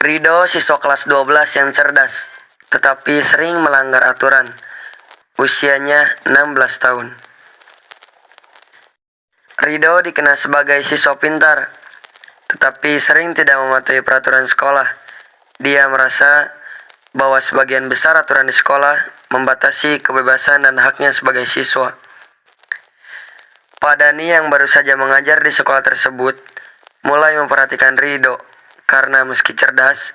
Rido siswa kelas 12 yang cerdas, tetapi sering melanggar aturan. Usianya 16 tahun. Rido dikenal sebagai siswa pintar, tetapi sering tidak mematuhi peraturan sekolah. Dia merasa bahwa sebagian besar aturan di sekolah membatasi kebebasan dan haknya sebagai siswa. Pak Dani yang baru saja mengajar di sekolah tersebut mulai memperhatikan Rido, karena meski cerdas,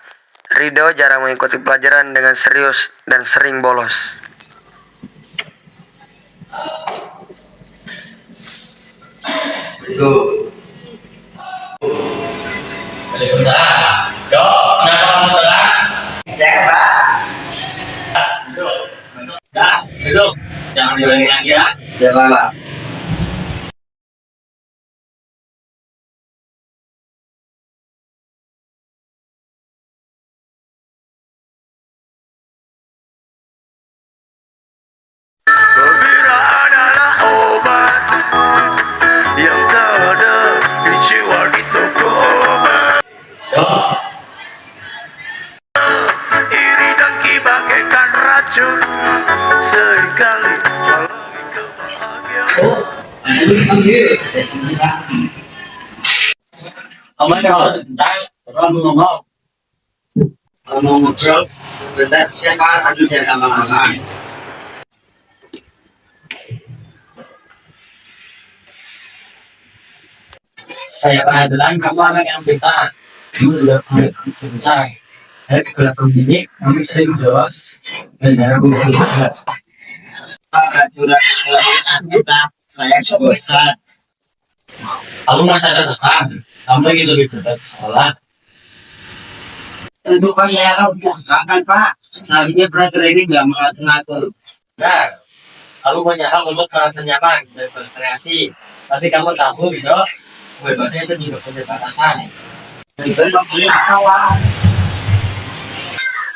Rido jarang mengikuti pelajaran dengan serius dan sering bolos. Itu. Waalaikumsalam. Dok, kenapa kamu telat? Saya Pak. Duduk. Dah, duduk. Jangan diulangi lagi ya. Ya Pak. Gembira adalah obat yang tak ada dijual di toko obat. Dok, Iri dengki bagaikan racun, seringkali halangi kebahagiaan. Oh, ada lu panggil. Ada sini Pak. kamu kalau sebentar, kamu ngomong. Kalau mau ngobrol sebentar bisa Pak. Aduh jangan lama-lama. Saya perhatikan kamu anak yang pintar. Kamu juga anak yang selesai. Dari kegelapan ini, kamu sering bolos dan jarang berusaha. Pak, aturan satu Pak. Saya bosan. Kamu merasa tertekan. Kamu ingin lebih cepat ke sekolah. Tentu Pak saya akan usahakan Pak. Selanjutnya peraturan ini nggak mengatur-ngatur. Nah, kamu punya hak untuk merasa nyaman dan berkreasi. Tapi kamu tahu gitu, kebebasan itu juga punya batasan. Juga maksudnya apa Pak?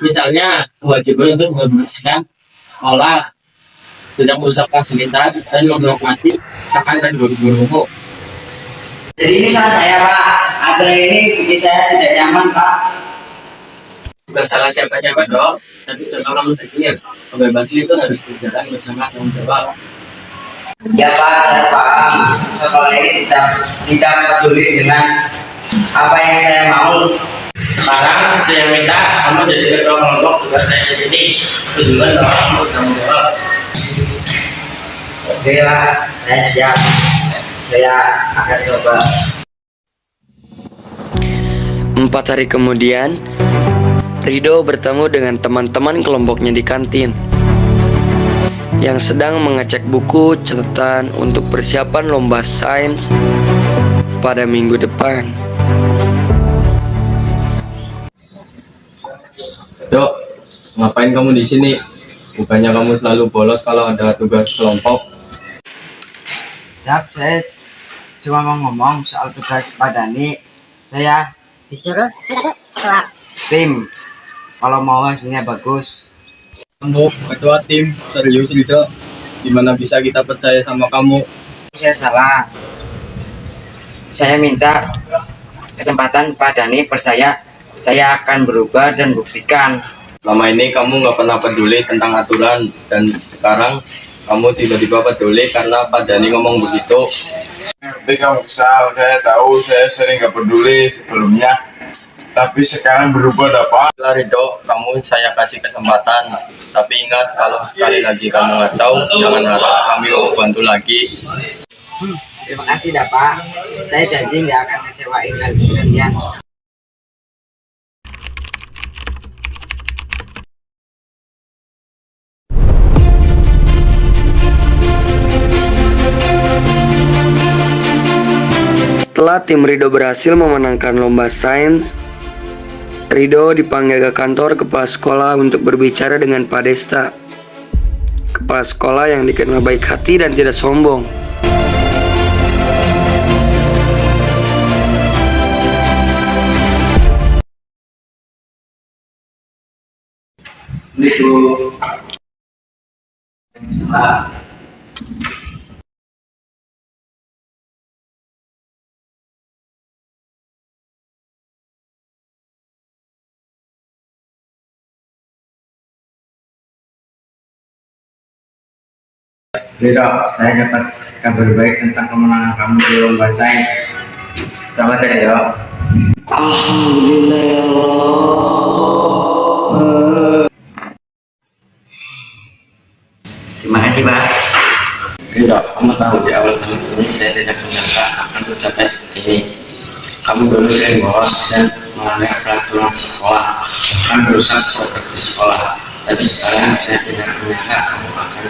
Misalnya, kewajiban untuk membersihkan sekolah, tidak merusak fasilitas, dan menghormati rekan dan guru-gurumu. Jadi ini salah saya Pak. Aturan ini bikin saya tidak nyaman Pak. Bukan salah siapa-siapa dong, tapi coba kamu pikir, kebebasan itu harus berjalan bersama tanggung jawab. Ya Pak, saya paham. Sekolah ini tidak peduli dengan apa yang saya mau. Sekarang saya minta kamu jadi ketua kelompok tugas saya di sini. Tujuan bahwa kamu bertanggung jawab. Oke Pak, saya siap. Saya akan coba. 4 hari kemudian, Rido bertemu dengan teman-teman kelompoknya di kantin yang sedang mengecek buku catatan untuk persiapan lomba sains pada minggu depan. Dok, ngapain kamu di sini? Bukannya kamu selalu bolos kalau ada tugas kelompok? Siap, saya cuma mau ngomong soal tugas Pak Dani. Saya disuruh tim. Kalau mau hasilnya bagus. Kamu ketua tim, serius gitu? Gimana bisa kita percaya sama kamu? Saya salah. Saya minta kesempatan Pak Dani, percaya saya akan berubah dan buktikan. Lama ini kamu nggak pernah peduli tentang aturan, dan sekarang kamu tiba-tiba peduli karena Pak Dani ngomong begitu. Nanti kamu kesal, saya tahu saya sering gak peduli sebelumnya, tapi sekarang berubah dapat. Lah Rido, kamu saya kasih kesempatan, tapi ingat kalau sekali lagi kamu ngacau, jangan harap kami mau bantu lagi. Terima kasih dah Pak. Saya janji nggak akan ngecewain kalian. Setelah tim Rido berhasil memenangkan lomba sains, Rido dipanggil ke kantor kepala sekolah untuk berbicara dengan Pak Desta. Kepala sekolah yang dikenal baik hati dan tidak sombong. Itu. Ridho, saya dapat kabar baik tentang kemenangan kamu di lomba sains. Selamat ya, Ridho. Alhamdulillah ya Allah. Terima kasih, Pak. Ridho, kamu tahu di awal tahun ini saya tidak menyangka akan tercapai ini. Kamu dulu sering bolos dan melanggar peraturan sekolah, bahkan merusak properti sekolah. Tapi sekarang saya tidak menyangka kamu akan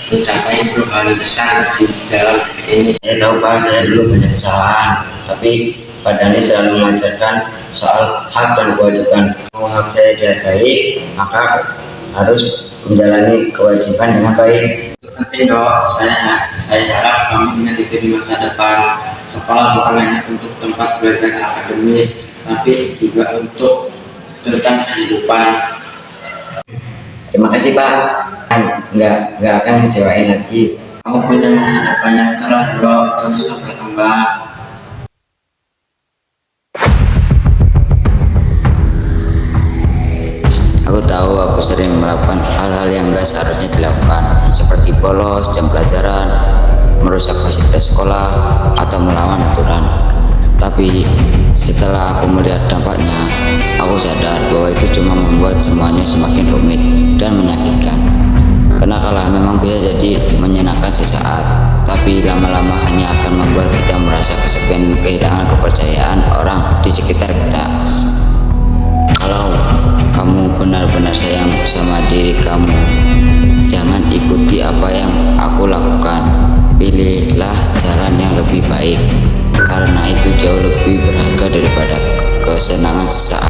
mencapai perubahan besar di dalam ini. Saya tahu, Pak, saya dulu banyak kesalahan, tapi Pak Dhani selalu mengajarkan soal hak dan kewajiban. Kalau hak saya dihargai, maka harus menjalani kewajiban dengan baik. Itu penting, Dok. Saya harap kamu ingat itu di masa depan. Sekolah bukan hanya untuk tempat belajar akademis, tapi juga untuk tentang kehidupan. Terima kasih, Pak. Nggak akan ngecewain lagi. Kamu punya masa depan yang cerah, Dok. Terus berkembang. Aku tahu aku sering melakukan hal-hal yang gak seharusnya dilakukan, seperti bolos jam pelajaran, merusak fasilitas sekolah, atau melawan aturan. Tapi setelah aku melihat dampaknya, aku sadar bahwa itu cuma membuat semuanya semakin rumit dan menyakitkan. Kenakalan memang bisa jadi menyenangkan sesaat, tapi lama-lama hanya akan membuat kita merasa kesepian dan kehilangan kepercayaan orang di sekitar kita. Kalau kamu benar-benar sayang sama diri kamu, jangan ikuti apa yang aku lakukan. Pilihlah jalan yang lebih baik, karena itu jauh lebih berharga daripada kesenangan sesaat.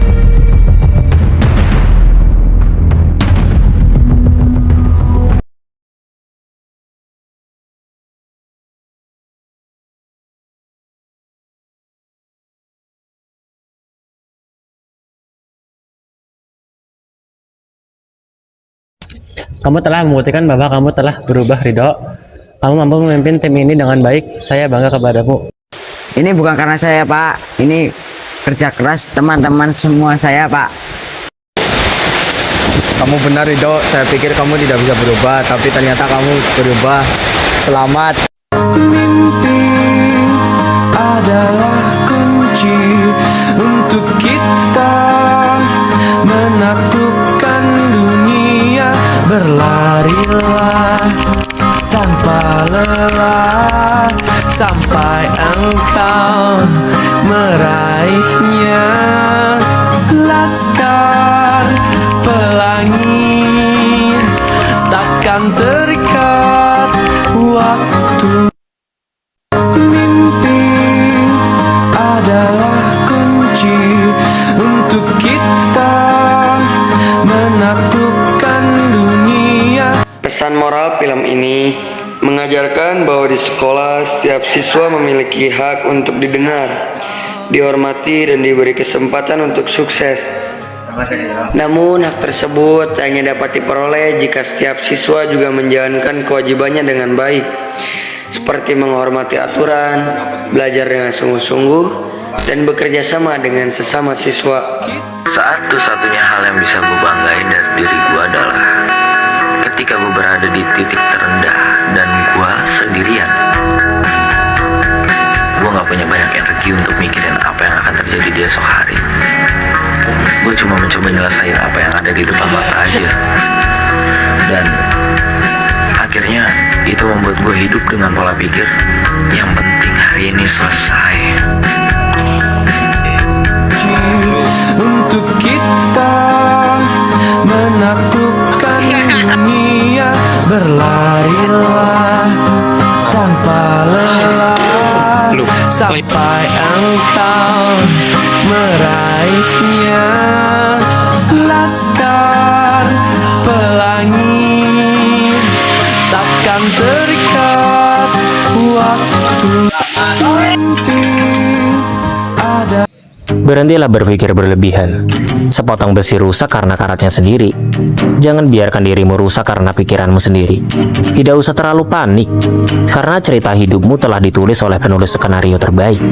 Kamu telah membuktikan bahwa kamu telah berubah, Ridho. Kamu mampu memimpin tim ini dengan baik. Saya bangga kepadamu. Ini bukan karena saya, Pak. Ini kerja keras teman-teman semua saya, Pak. Kamu benar, Ridho. Saya pikir kamu tidak bisa berubah, tapi ternyata kamu berubah. Selamat. Mimpi adalah kunci untuk kita menaklukkan dunia. Berlarilah tanpa lelah sampai engkau meraihnya. Laskar pelangi takkan terikat waktu. Mimpi adalah kunci untuk kita menaklukkan dunia. Pesan moral film ini mengajarkan bahwa di sekolah setiap siswa memiliki hak untuk didengar, dihormati, dan diberi kesempatan untuk sukses. Namun hak tersebut hanya dapat diperoleh jika setiap siswa juga menjalankan kewajibannya dengan baik, seperti menghormati aturan, belajar dengan sungguh-sungguh, dan bekerja sama dengan sesama siswa. Satu-satunya hal yang bisa gue banggain dari diri gue adalah ketika gue berada di titik terendah dan gue sendirian. Gue gak punya banyak energi untuk mikirin apa yang akan terjadi di esok hari. Gue cuma mencoba nyelesain apa yang ada di depan mata aja. Dan akhirnya itu membuat gue hidup dengan pola pikir yang penting hari ini selesai. Untuk kita menaklukkan dunia. Berlarilah tanpa lelah sampai engkau meraihnya. Laskar pelangi takkan terikat waktu. Mimpi ada. Berhentilah berpikir berlebihan. Sepotong besi rusak karena karatnya sendiri. Jangan biarkan dirimu rusak karena pikiranmu sendiri. Tidak usah terlalu panik, karena cerita hidupmu telah ditulis oleh penulis skenario terbaik.